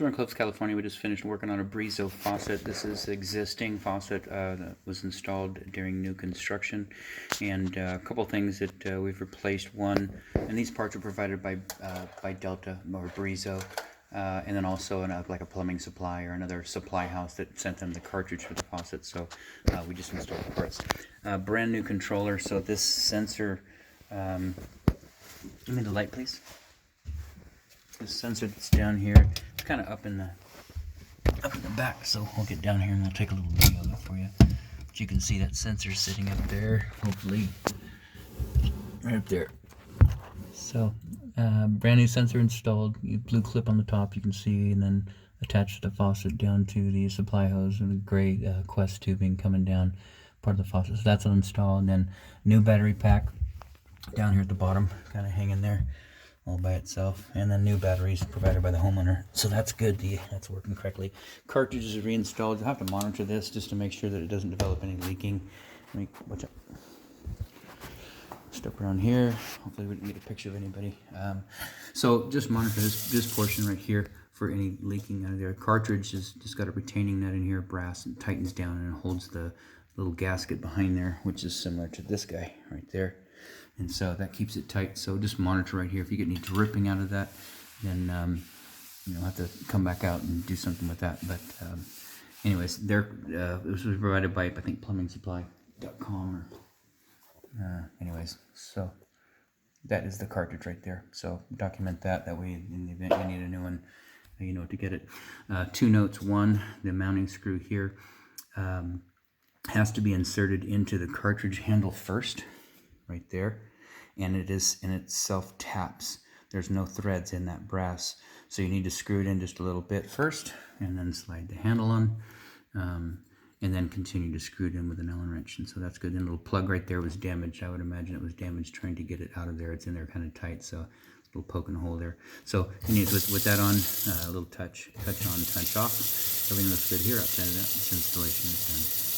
So we're in Clovis, California. We just finished working on a Brizo faucet. This is existing faucet that was installed during new construction, and a couple things that we've replaced. One, and these parts are provided by Delta or Brizo, and then also like a plumbing supply or another supply house that sent them the cartridge for the faucet. So we just installed the parts. Brand new controller. So this sensor. Give me the light, please. This sensor that's down here, it's kind of up in the back, so I'll get down here and I'll take a little video of it for you. But you can see that sensor sitting up there, hopefully, right up there. So, brand new sensor installed, blue clip on the top you can see, and then attached the faucet down to the supply hose and the gray Quest tubing coming down part of the faucet. So that's installed, and then new battery pack down here at the bottom, kind of hanging there all by itself, and then new batteries provided by the homeowner, so that's good. That's working correctly. Cartridges are reinstalled. You'll have to monitor this just to make sure that it doesn't develop any leaking. Watch out. Step around here. Hopefully we can get a picture of anybody. So just monitor this portion right here for any leaking out of there. Cartridge has just got a retaining nut in here, brass, and tightens down and holds the little gasket behind there, which is similar to this guy right there. And so that keeps it tight. So just monitor right here. If you get any dripping out of that, then you'll have to come back out and do something with that. But anyways, this was provided by, I think, plumbingsupply.com. Anyways, so that is the cartridge right there. So document that. That way, in the event you need a new one, you know to get it. Two notes. One, the mounting screw here has to be inserted into the cartridge handle first, right there. And it self taps. There's no threads in that brass, so you need to screw it in just a little bit first, and then slide the handle on, and then continue to screw it in with an Allen wrench. And so that's good. And the little plug right there was damaged. I would imagine it was damaged trying to get it out of there. It's in there kind of tight, so a little poke and hole there. So you need with that on, a little touch on, touch off. Everything looks good here. Outside of that, this installation is done.